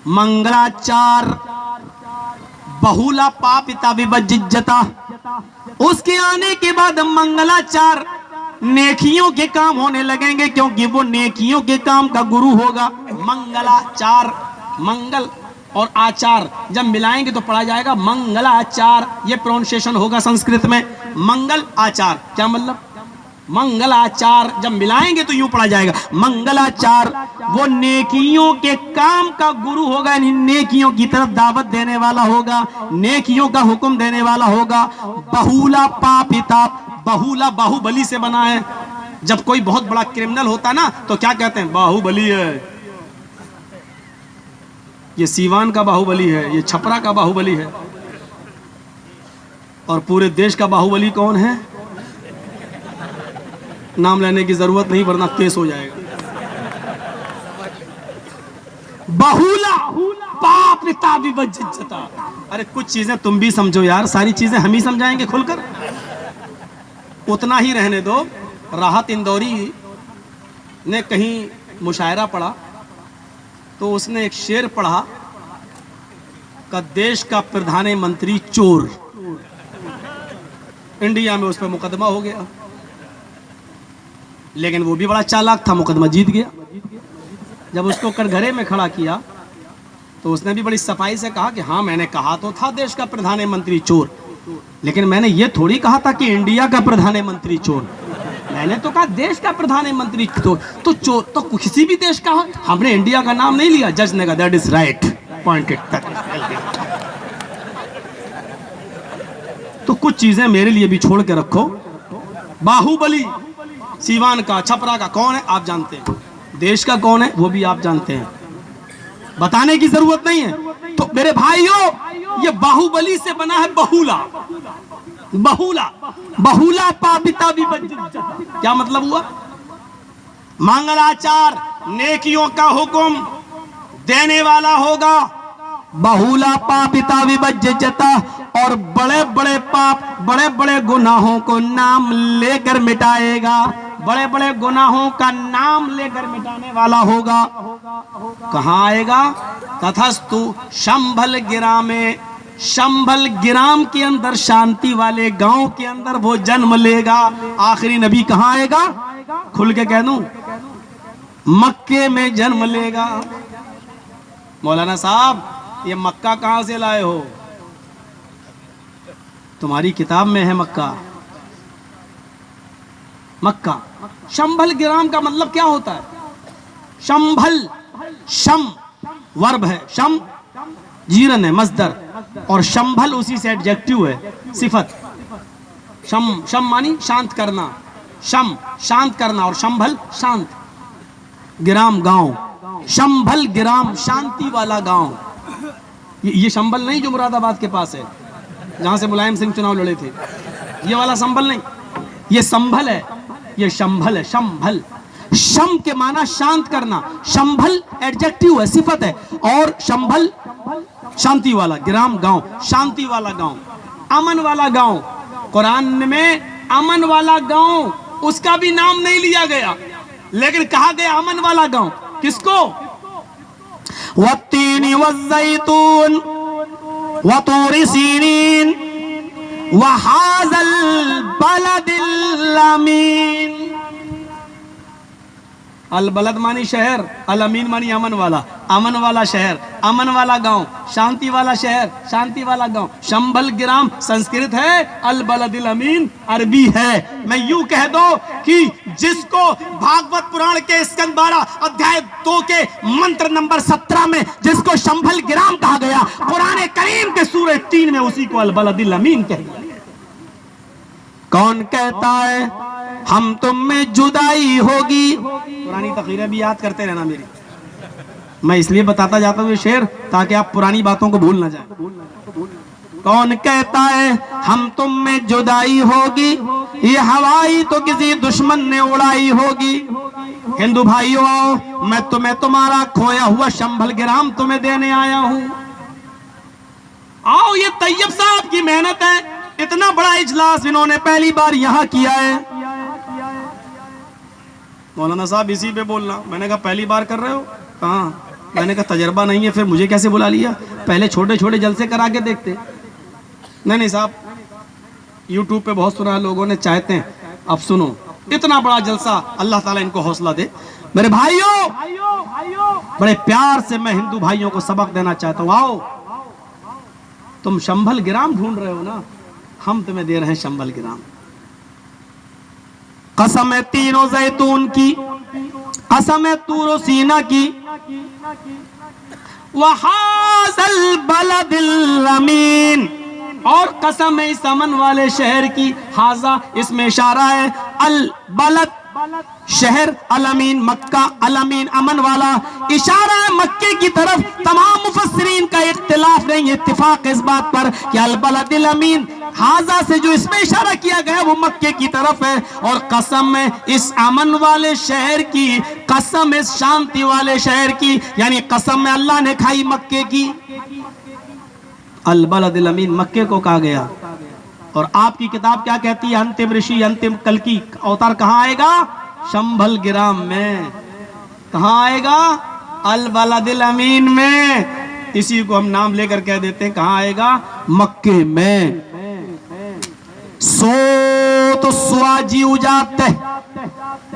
मंगलाचार बहुला पापिता विभज्जता, उसके आने के बाद मंगलाचार नेकियों के काम होने लगेंगे, क्योंकि वो नेकियों के काम का गुरु होगा। मंगलाचार, मंगल और आचार जब मिलाएंगे तो पढ़ा जाएगा मंगलाचार, ये प्रोनाउंसिएशन होगा संस्कृत में। मंगल आचार क्या मतलब? मंगलाचार जब मिलाएंगे तो यूं पढ़ा जाएगा मंगलाचार। वो नेकियों के काम का गुरु होगा, यानी नेकियों की तरफ दावत देने वाला होगा, नेकियों का हुक्म देने वाला होगा। बहुला पापिता, बहुला बाहुबली से बना है। जब कोई बहुत बड़ा क्रिमिनल होता ना तो क्या कहते हैं? बाहुबली है, ये सीवान का बाहुबली है, ये छपरा का बाहुबली है। और पूरे देश का बाहुबली कौन है? नाम लेने की जरूरत नहीं, वरना केस हो जाएगा। बहुला पापिता विभज्जता। अरे कुछ चीजें तुम भी समझो यार, सारी चीजें हम ही समझाएंगे खुलकर, उतना ही रहने दो। राहत इंदौरी ने कहीं मुशायरा पढ़ा तो उसने एक शेर पढ़ा का देश का प्रधानमंत्री चोर। इंडिया में उस पर मुकदमा हो गया, लेकिन वो भी बड़ा चालाक था, मुकदमा जीत गया। जब उसको कटघरे में खड़ा किया तो उसने भी बड़ी सफाई से कहा कि हाँ, मैंने कहा तो था देश का प्रधानमंत्री चोर, लेकिन मैंने ये थोड़ी कहा था कि इंडिया का प्रधानमंत्री चोर। मैंने तो कहा देश का प्रधानमंत्री चोर, तो चोर तो किसी भी देश का हो, हमने इंडिया का नाम नहीं लिया। जज ने कहा दैट इज राइट, पॉइंटेड तक। तो कुछ चीजें मेरे लिए भी छोड़ के रखो। बाहुबली सीवान का, छपरा का कौन है आप जानते हैं, देश का कौन है वो भी आप जानते हैं, बताने की जरूरत नहीं है। तो मेरे भाइयों, ये बाहुबली से बना है बहुला। बहुला, बहुला पापिता विभज्जता, क्या मतलब हुआ? मंगलाचार, नेकियों का हुक्म देने वाला होगा। बहुला पापिता विभज्जता, और बड़े बड़े पाप, बड़े बड़े गुनाहों को नाम लेकर मिटाएगा। बड़े बड़े गुनाहों का नाम लेकर मिटाने वाला होगा। कहाँ आएगा? तथस्तु शंभल गिराम में, शंभल गिराम के अंदर, शांति वाले गांव के अंदर वो जन्म लेगा। आखिरी नबी कहाँ आएगा? खुल के कह दूं, मक्के में जन्म लेगा। मौलाना साहब, ये मक्का कहां से लाए हो? तुम्हारी किताब में है मक्का। मक्का, शंभल गिराम का मतलब क्या होता है? शंभल, शम वर्ब है, शम जीरन है मस्दर, और शंभल उसी से एडजेक्टिव है, सिफत। शम, शम मानी शांत करना, शम शांत करना, और शंभल शांत। गिराम गांव, शंभल गिराम शांति वाला गांव। ये शंभल नहीं जो मुरादाबाद के पास है, जहां से मुलायम सिंह चुनाव लड़े थे, ये वाला संभल नहीं, ये संभल है, ये शंभल है। शंभल, शम के माना शांत करना, शंभल एडजेक्टिव है, सिफत है, और शंभल शांति वाला। गिराम गांव, शांति वाला गांव, अमन वाला गांव। कुरान में अमन वाला गांव, उसका भी नाम नहीं लिया गया, लेकिन कहा गया अमन वाला गांव। किसको? वत्तीनी वज़्ज़ैतून वतूरि सीनीन वहाज़ल बलदिल अमीन। अल बलद मानी शहर, अल अमीन मानी अमन वाला, अमन वाला शहर, अमन वाला गांव, शांति वाला शहर, शांति वाला गांव। शंभल गिराम संस्कृत है, अल बलदिल अमीन अरबी है। मैं यूं कह दो कि जिसको भागवत पुराण के स्कंद 12 अध्याय 2 के मंत्र नंबर 17 में जिसको शंभल गिराम कहा गया, कुरान करीम के सूरह 3 में उसी को अल बलदिल अमीन कह गया। कौन कहता है हम तुम में जुदाई होगी? पुरानी तकरीरें भी याद करते रहना मेरी, मैं इसलिए बताता जाता हूँ ये शेर ताकि आप पुरानी बातों को भूल ना जाए। कौन कहता है हम तुम में जुदाई होगी, ये हवाई तो किसी दुश्मन ने उड़ाई होगी। हिंदू भाइयों आओ, मैं तुम्हें तुम्हारा खोया हुआ शंभल ग्राम तुम्हें देने आया हूं। आओ, ये तैयब साहब की मेहनत है, इतना बड़ा इजलास इन्होंने पहली बार यहां किया है। मौलाना साहब इसी पे बोलना, मैंने कहा पहली बार कर रहे हो? कहाँ? मैंने कहा तजर्बा नहीं है, फिर मुझे कैसे बुला लिया? पहले छोटे छोटे जलसे करा के देखते। नहीं साहब, यूट्यूब पे बहुत सुना लोगों ने, चाहते हैं अब सुनो, इतना बड़ा जलसा, अल्लाह ताला इनको हौसला दे। मेरे भाइयों, बड़े प्यार से मैं हिंदू भाइयों को सबक देना चाहता हूं। आओ, तुम शंभल ग्राम ढूंढ रहे हो ना, हम तुम्हें दे रहे हैं शंभल ग्राम। कसम है तीनों जैतून की, कसम है तूरो सीना की, वहाज़ल बलदिल अमीन, और कसम है इस अमन वाले शहर की। हाजा इसमें इशारा है, अल बलद शहर, अल अमीन मक्का, अल अमीन अमन वाला, इशारा है मक्के की तरफ। तमाम मुफस्सिरीन का इख्तिलाफ नहीं, इत्तिफाक इस बात पर कि अल बलदिल अमीन, हाजा से जो इसमें इशारा किया गया वो मक्के की तरफ है। और कसम है इस अमन वाले शहर की, कसम इस शांति वाले शहर की, यानी कसम है अल्लाह ने खाई मक्के की। अल बलदिल अमीन मक्के को कहा गया। और आपकी किताब क्या कहती है? अंतिम ऋषि, अंतिम कल की अवतार कहाँ आएगा? शंभल ग्राम में। कहाँ आएगा? अल बलदिल अमीन में। इसी को हम नाम लेकर कह देते हैं, कहाँ आएगा? मक्के में। सो तो स्वाजी उजाते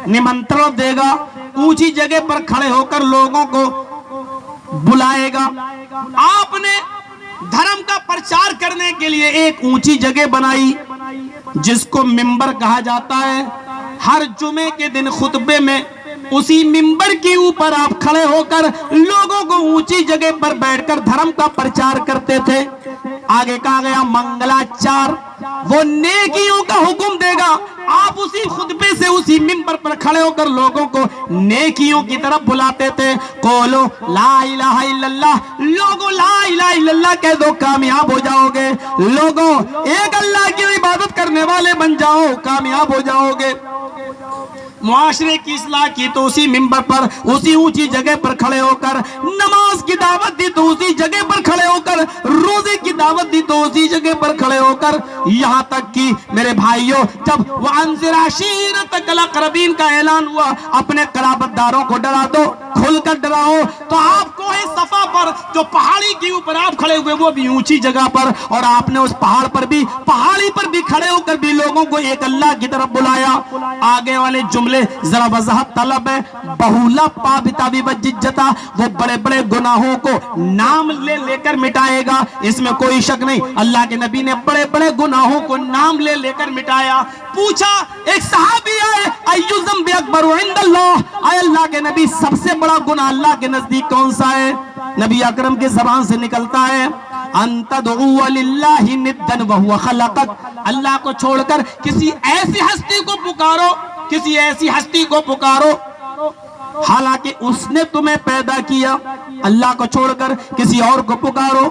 निमंत्रण देगा, ऊंची जगह पर खड़े होकर लोगों को बुलाएगा। आपने धर्म का प्रचार करने के लिए एक ऊंची जगह बनाई जिसको मिंबर कहा जाता है। हर जुमे के दिन खुतबे में उसी मिंबर के ऊपर आप खड़े होकर लोगों को ऊंची जगह पर बैठकर धर्म का प्रचार करते थे। आगे कहा गया मंगलाचार, वो नेकियों का हुक्म देगा। आप उसी खुतबे से उसी मिंबर पर खड़े होकर लोगों को नेकियों की तरफ बुलाते थे। कोलो ला इलाहा इल्लल्लाह, लोगों ला इलाहा इल्लल्लाह कह दो, कामयाब हो जाओगे। लोगों एक अल्लाह की इबादत करने वाले बन जाओ, कामयाब हो जाओगे। मुआशरे की इस्लाह की तो उसी मिंबर पर, उसी ऊंची जगह पर खड़े होकर। नमाज की दावत दी तो उसी जगह पर खड़े होकर। रोजे की दावत दी तो उसी जगह पर खड़े होकर। यहाँ तक कि मेरे भाइयों, जब वअंज़िर अशीरतकल अक़रबीन का ऐलान हुआ, अपने कराबतदारों को डरा दो, खुलकर डराओ, तो आपको इस सफा पर जो पहाड़ी के ऊपर आप खड़े हुए, वो भी ऊंची जगह पर, और आपने उस पहाड़ पर भी, पहाड़ी पर भी खड़े होकर भी लोगों को एक अल्लाह की तरफ बुलाया। आगे वाले जुमले जरा वजाहत तलब है। बहुला पाबिता विवज्जिता, वो बड़े बड़े गुनाहों को नाम ले लेकर मिटाएगा, इसमें कोई शक नहीं। अल्लाह के नबी ने बड़े बड़े गुनाहों को नाम ले लेकर मिटाया। पूछा एक सहाबी आए, अय्यु ज़ंबि अकबरु इंदल्लाह, आए अल्लाह के नबी सबसे बड़ा गुनाह अल्लाह के नजदीक कौन सा है? नबी अकरम के जबान से निकलता है, अंतदउ लिल्लाहि निद्दन व हुवा खलक़क, अल्लाह को छोड़कर किसी ऐसी हस्ती को पुकारो, किसी ऐसी हस्ती को पुकारो हालांकि उसने तुम्हें पैदा किया। अल्लाह को छोड़कर किसी और को पुकारो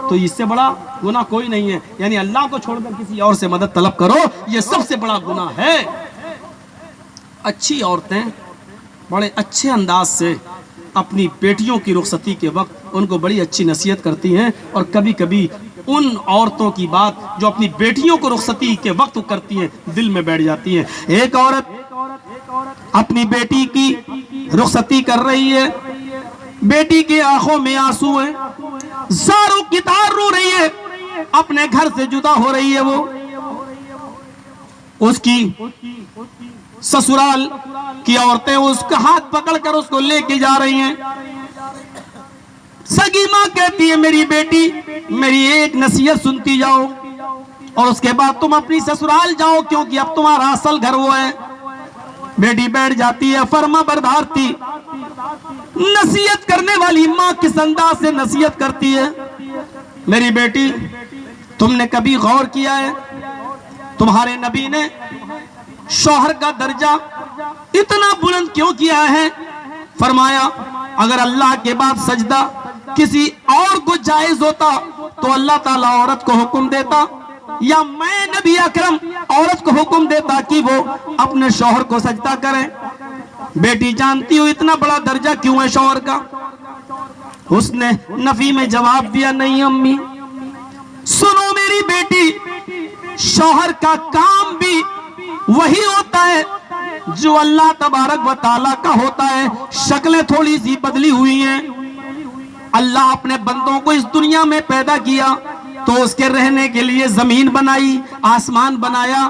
तो इससे बड़ा गुनाह कोई नहीं है। यानी अल्लाह को छोड़कर किसी और से मदद तलब करो, यह सबसे बड़ा गुनाह है। अच्छी औरतें बड़े अच्छे अंदाज से अपनी बेटियों की रुखसती के वक्त उनको बड़ी अच्छी नसीहत करती हैं, और कभी कभी उन औरतों की बात जो अपनी बेटियों को रुखसती के वक्त करती हैं दिल में बैठ जाती है। एक औरत अपनी बेटी की रुखसती कर रही है, बेटी की आंखों में आंसू है, ज़ारों की तार रो रही है, अपने घर से जुदा हो रही है। वो उसकी ससुराल की औरतें उसका हाथ पकड़कर उसको लेके जा रही हैं। सगी मां कहती है, मेरी बेटी मेरी एक नसीहत सुनती जाओ और उसके बाद तुम अपनी ससुराल जाओ, क्योंकि अब तुम्हारा असल घर वो है। बेटी बैठ जाती है, फर्मा बरदार थी, नसीहत करने वाली मां किस अंदाज से नसीहत करती है। मेरी बेटी, तुमने कभी गौर किया है तुम्हारे नबी ने शौहर का दर्जा इतना बुलंद क्यों किया है? फरमाया, अगर अल्लाह के बाद सजदा किसी और को जायज होता तो अल्लाह ताला औरत को हुक्म देता, या मैं नबी अकरम औरत को हुक्म देता कि वो अपने शौहर को सजदा करे। बेटी जानती हो इतना बड़ा दर्जा क्यों है शौहर का? उसने नफी में जवाब दिया, नहीं अम्मी, सुनो मेरी बेटी, शौहर का काम भी वही होता है जो अल्लाह तबारक व तआला का होता है। शक्लें थोड़ी सी बदली हुई हैं। अल्लाह अपने बंदों को इस दुनिया में पैदा किया तो उसके रहने के लिए जमीन बनाई, आसमान बनाया,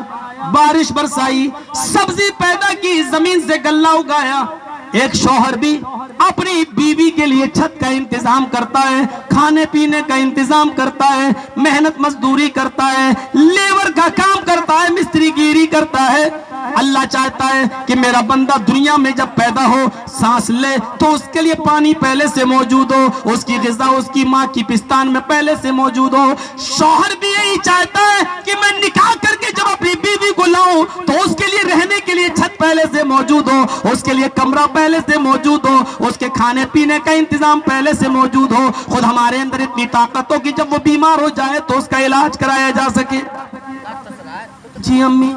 बारिश बरसाई, सब्जी पैदा की, जमीन से गल्ला उगाया। एक शौहर भी अपनी बीवी के लिए छत का इंतजाम करता है, खाने पीने का इंतजाम करता है, मेहनत मजदूरी करता है, लेबर का काम करता है, मिस्त्रीगिरी करता है। अल्लाह चाहता है कि मेरा बंदा दुनिया में जब पैदा हो, सांस ले, तो उसके लिए पानी पहले से मौजूद हो, उसकी ग़िज़ा उसकी माँ की पिस्तान में पहले से मौजूद हो। शौहर भी यही चाहता है कि मैं निकाह करके जब अपनी बीवी को लाऊं तो उसके लिए रहने के लिए छत पहले से मौजूद हो, उसके लिए कमरा पहले से मौजूद हो, उसके खाने पीने का इंतजाम पहले से मौजूद हो। खुद हमारे अंदर इतनी ताकत हो कि जब वो बीमार हो जाए तो उसका इलाज कराया जा सके। जी अम्मी,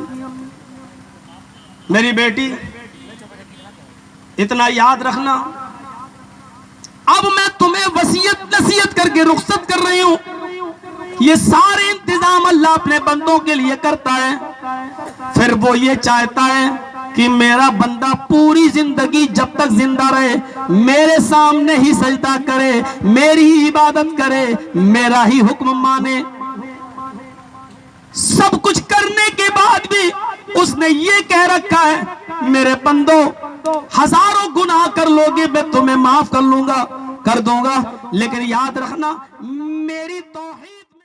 मेरी बेटी, इतना याद रखना। अब मैं तुम्हें वसीयत नसीहत करके रुखसत कर रही हूं। ये सारे इंतजाम अल्लाह अपने बंदों के लिए करता है, फिर वो ये चाहता है कि मेरा बंदा पूरी जिंदगी जब तक जिंदा रहे मेरे सामने ही सजदा करे, मेरी ही इबादत करे, मेरा ही हुक्म माने। सब कुछ करने के बाद भी उसने ये कह रखा है, मेरे बंदो हजारों गुनाह कर लोगे, मैं तुम्हें माफ कर लूंगा, कर दूंगा, लेकिन याद रखना मेरी तौहीद